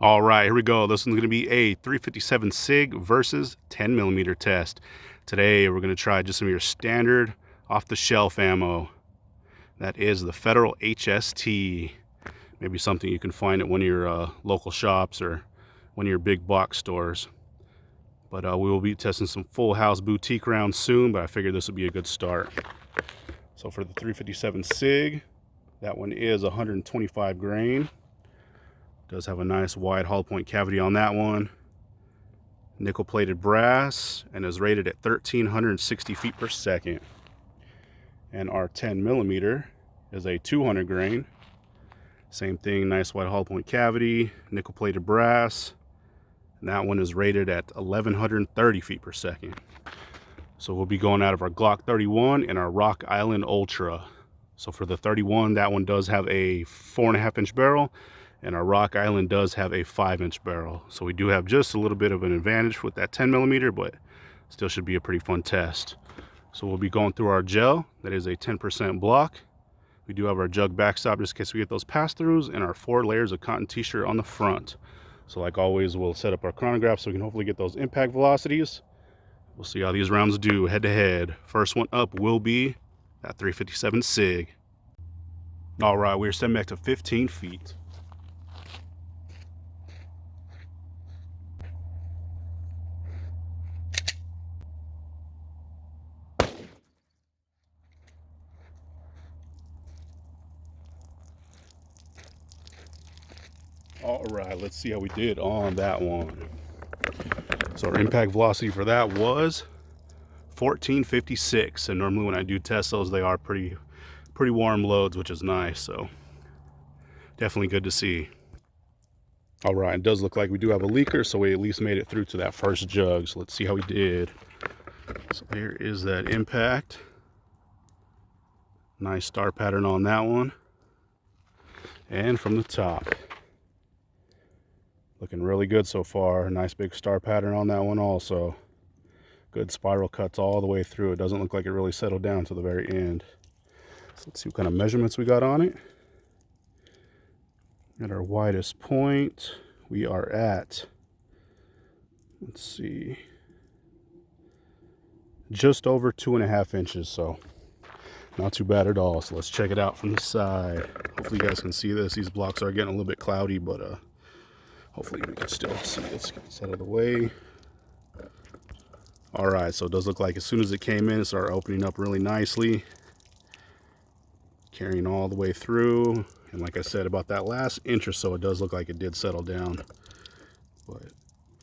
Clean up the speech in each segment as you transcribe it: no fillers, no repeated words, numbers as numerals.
All right, here we go. This one's going to be a 357 SIG versus 10 millimeter test. Today, we're going to try just some of your standard off-the-shelf ammo. That is the Federal HST. Maybe something you can find at one of your local shops or one of your big box stores. But we will be testing some full house boutique rounds soon, but I figured this would be a good start. So for the 357 SIG, that one is 125 grain. Does have a nice wide hollow point cavity on that one. Nickel plated brass and is rated at 1,360 feet per second. And our 10 millimeter is a 200 grain. Same thing, nice wide hollow point cavity, nickel plated brass. And that one is rated at 1,130 feet per second. So we'll be going out of our Glock 31 and our Rock Island Ultra. So for the 31, that one does have a 4.5 inch barrel. And our Rock Island does have a 5-inch barrel. So we do have just a little bit of an advantage with that 10 millimeter, but still should be a pretty fun test. So we'll be going through our gel. That is a 10% block. We do have our jug backstop just in case we get those pass-throughs, and our 4 layers of cotton t-shirt on the front. So like always, we'll set up our chronograph so we can hopefully get those impact velocities. We'll see how these rounds do head to head. First one up will be that 357 SIG. All right, we're stepping back to 15 feet. All right, let's see how we did on that one. So our impact velocity for that was 1456. And normally when I do test those, they are pretty warm loads, which is nice. So definitely good to see. All right, it does look like we do have a leaker, so we at least made it through to that first jug. So let's see how we did. So here is that impact. Nice star pattern on that one. And from the top. Looking really good so far. Nice big star pattern on that one also. Good spiral cuts all the way through. It doesn't look like it really settled down to the very end. So let's see what kind of measurements we got on it. At our widest point, we are at, let's see, just over 2.5 inches. So not too bad at all. So let's check it out from the side. Hopefully you guys can see this. These blocks are getting a little bit cloudy, but hopefully we can still see it. Let's get this out of the way. All right, so it does look like as soon as it came in, it started opening up really nicely. Carrying all the way through. And like I said, about that last inch or so, it does look like it did settle down. But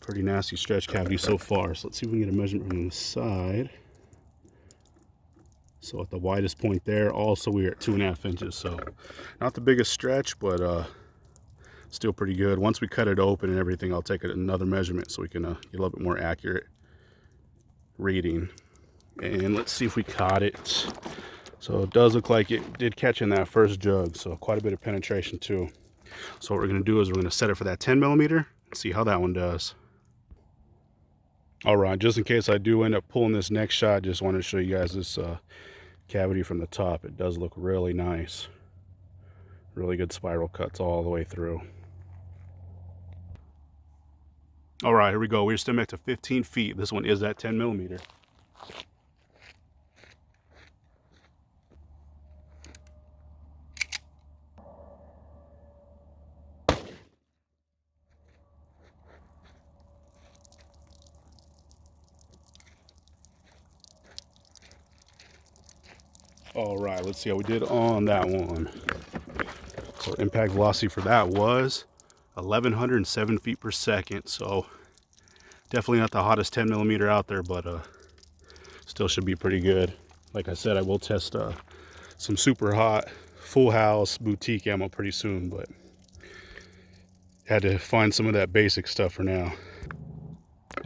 pretty nasty stretch cavity so far. So let's see if we can get a measurement from the side. So at the widest point there, also we are at 2.5 inches. So not the biggest stretch, but still pretty good. Once we cut it open and everything, I'll take another measurement so we can get a little bit more accurate reading. And let's see if we caught it. So it does look like it did catch in that first jug, so quite a bit of penetration too. So what we're going to do is we're going to set it for that 10 millimeter and see how that one does. All right, just in case I do end up pulling this next shot, just wanted to show you guys this cavity from the top. It does look really nice. Really good spiral cuts all the way through. All right, here we go. We're still back to 15 feet. This one is that 10 millimeter. All right, let's see how we did on that one. So impact velocity for that was 1,107 feet per second. So definitely not the hottest 10 millimeter out there, but still should be pretty good. Like I said, I will test some super hot full house boutique ammo pretty soon, but had to find some of that basic stuff for now.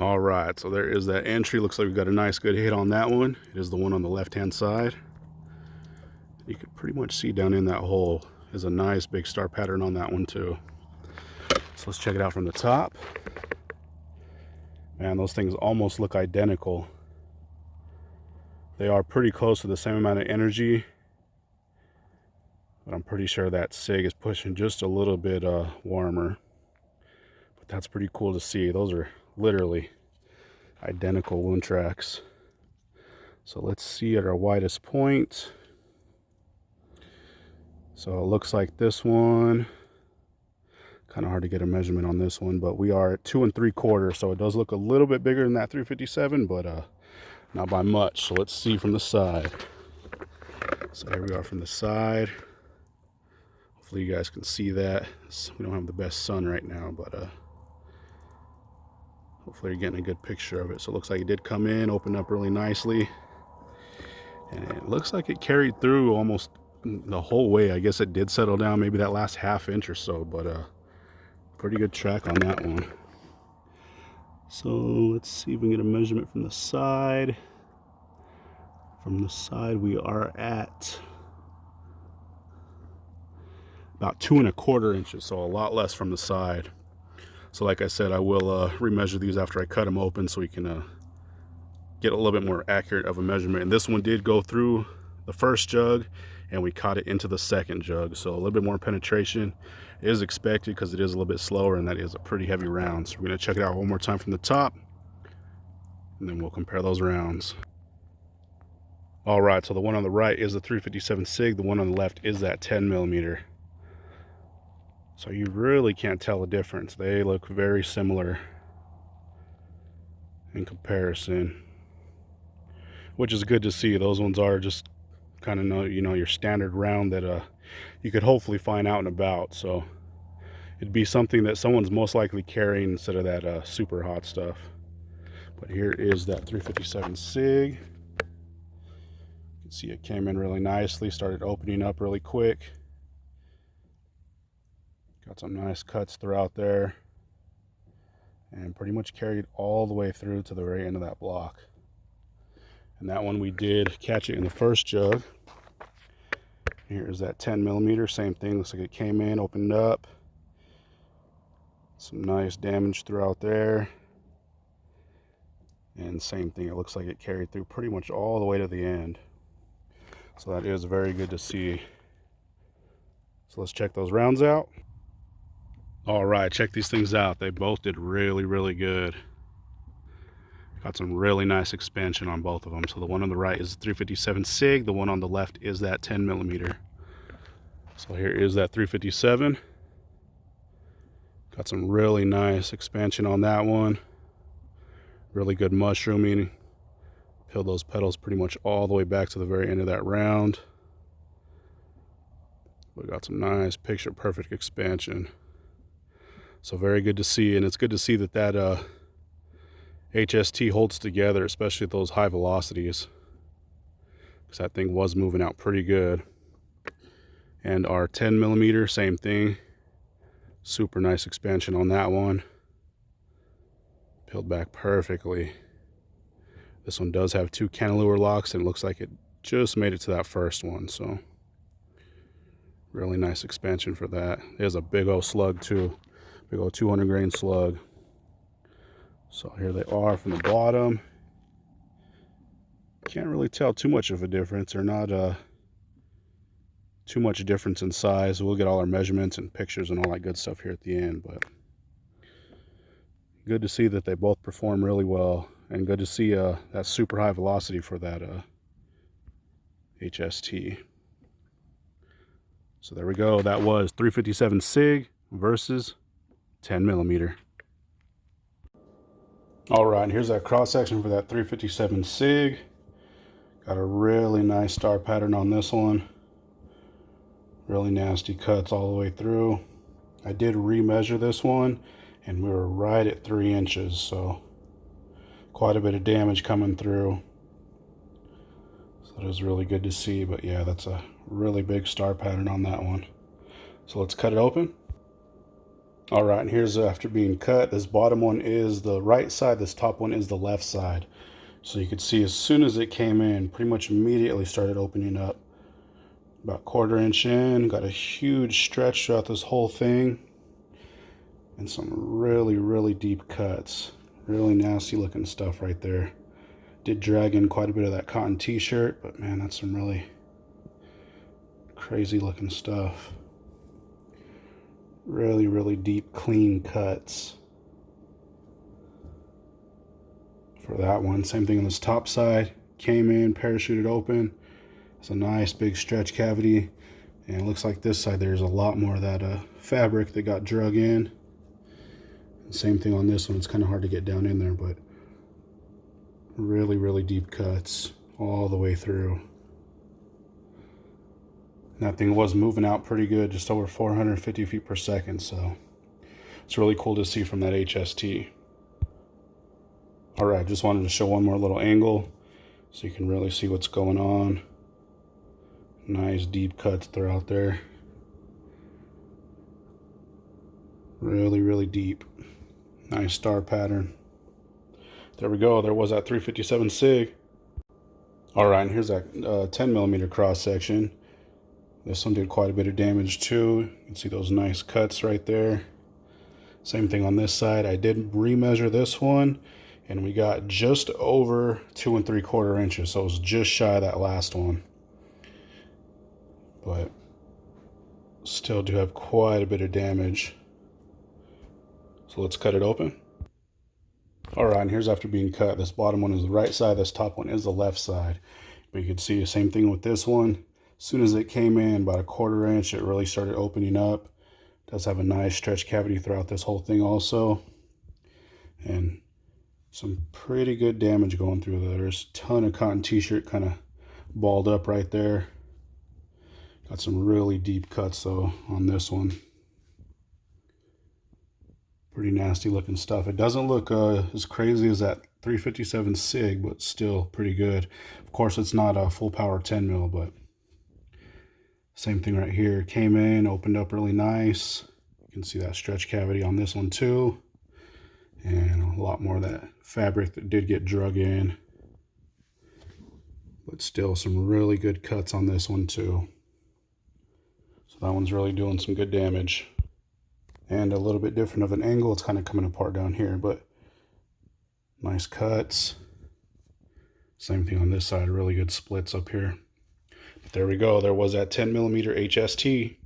All right, so there is that entry. Looks like we've got a nice good hit on that one. It is the one on the left hand side. You can pretty much see down in that hole is a nice big star pattern on that one too. So let's check it out from the top. Man, those things almost look identical. They are pretty close to the same amount of energy, but I'm pretty sure that SIG is pushing just a little bit warmer. That's pretty cool to see. Those are literally identical wound tracks. So let's see at our widest point. So it looks like this one, kind of hard to get a measurement on this one, but we are at 2 3/4, so it does look a little bit bigger than that 357, but not by much. So let's see from the side. So here we are from the side. Hopefully you guys can see that. We don't have the best sun right now, but hopefully you're getting a good picture of it. So it looks like it did come in, open up really nicely, and it looks like it carried through almost the whole way. I guess it did settle down maybe that last half inch or so, but pretty good track on that one. So let's see if we can get a measurement from the side. From the side we are at about 2 1/4 inches, so a lot less from the side. So like I said, I will remeasure these after I cut them open so we can get a little bit more accurate of a measurement. And this one did go through the first jug and we caught it into the second jug, so a little bit more penetration is expected because it is a little bit slower and that is a pretty heavy round. So we're going to check it out one more time from the top and then we'll compare those rounds. All right, so the one on the right is the 357 SIG, the one on the left is that 10 millimeter. So you really can't tell a difference. They look very similar in comparison, which is good to see. Those ones are just kind of, you know, your standard round that you could hopefully find out and about. So it'd be something that someone's most likely carrying instead of that super hot stuff. But here is that 357 SIG. You can see it came in really nicely, started opening up really quick. Got some nice cuts throughout there and pretty much carried all the way through to the very end of that block. And that one we did catch it in the first jug. Here's that 10 millimeter, same thing. Looks like it came in, opened up. Some nice damage throughout there. And same thing, it looks like it carried through pretty much all the way to the end. So that is very good to see. So let's check those rounds out. All right, check these things out. They both did really, really good. Got some really nice expansion on both of them. So the one on the right is the 357 SIG. The one on the left is that 10 millimeter. So here is that 357. Got some really nice expansion on that one. Really good mushrooming. Peeled those petals pretty much all the way back to the very end of that round. We got some nice picture perfect expansion. So very good to see, and it's good to see that that HST holds together, especially at those high velocities, because that thing was moving out pretty good. And our 10 millimeter, same thing. Super nice expansion on that one. Peeled back perfectly. This one does have 2 cantilever locks, and it looks like it just made it to that first one. So really nice expansion for that. There's a big old slug too. Big old 200 grain slug. So here they are from the bottom. Can't really tell too much of a difference. They're not too much difference in size. We'll get all our measurements and pictures and all that good stuff here at the end, but good to see that they both perform really well, and good to see that super high velocity for that HST. So there we go. That was 357 SIG versus 10 millimeter. All right, and here's that cross section for that 357 SIG. Got a really nice star pattern on this one. Really nasty cuts all the way through. I did remeasure this one and we were right at 3 inches, so quite a bit of damage coming through. So that is really good to see, but yeah, that's a really big star pattern on that one. So let's cut it open. All right, and here's after being cut. This bottom one is the right side, this top one is the left side. So you could see as soon as it came in, pretty much immediately started opening up. About 1/4 inch in, got a huge stretch throughout this whole thing. And some really, really deep cuts. Really nasty looking stuff right there. Did drag in quite a bit of that cotton t-shirt, but man, that's some really crazy looking stuff. Really, really deep, clean cuts. for that one. Same thing on this top side. Came in, parachuted open. It's a nice big stretch cavity. And it looks like this side there's a lot more of that fabric that got drug in. Same thing on this one. It's kind of hard to get down in there, but really, really deep cuts all the way through. And that thing was moving out pretty good, just over 450 feet per second. So it's really cool to see from that HST. All right, just wanted to show one more little angle so you can really see what's going on. Nice deep cuts throughout there. Really, really deep. Nice star pattern. There we go. There was that 357 SIG. All right, and here's that 10 millimeter cross section. This one did quite a bit of damage too. You can see those nice cuts right there. Same thing on this side. I did remeasure this one, and we got just over 2 3/4 inches. So it was just shy of that last one. But still do have quite a bit of damage. So let's cut it open. All right, and here's after being cut. This bottom one is the right side, this top one is the left side. But you can see the same thing with this one. As soon as it came in, about 1/4 inch, it really started opening up. It does have a nice stretch cavity throughout this whole thing also. And some pretty good damage going through there. There's a ton of cotton t-shirt kind of balled up right there. Got some really deep cuts though on this one. Pretty nasty looking stuff. It doesn't look as crazy as that 357 SIG, but still pretty good. Of course, it's not a full power 10 mil, but same thing right here. Came in, opened up really nice. You can see that stretch cavity on this one too. And a lot more of that fabric that did get drug in. But still some really good cuts on this one too. So that one's really doing some good damage. And a little bit different of an angle. It's kind of coming apart down here, but nice cuts. Same thing on this side, really good splits up here. But there we go. There was that 10 millimeter HST.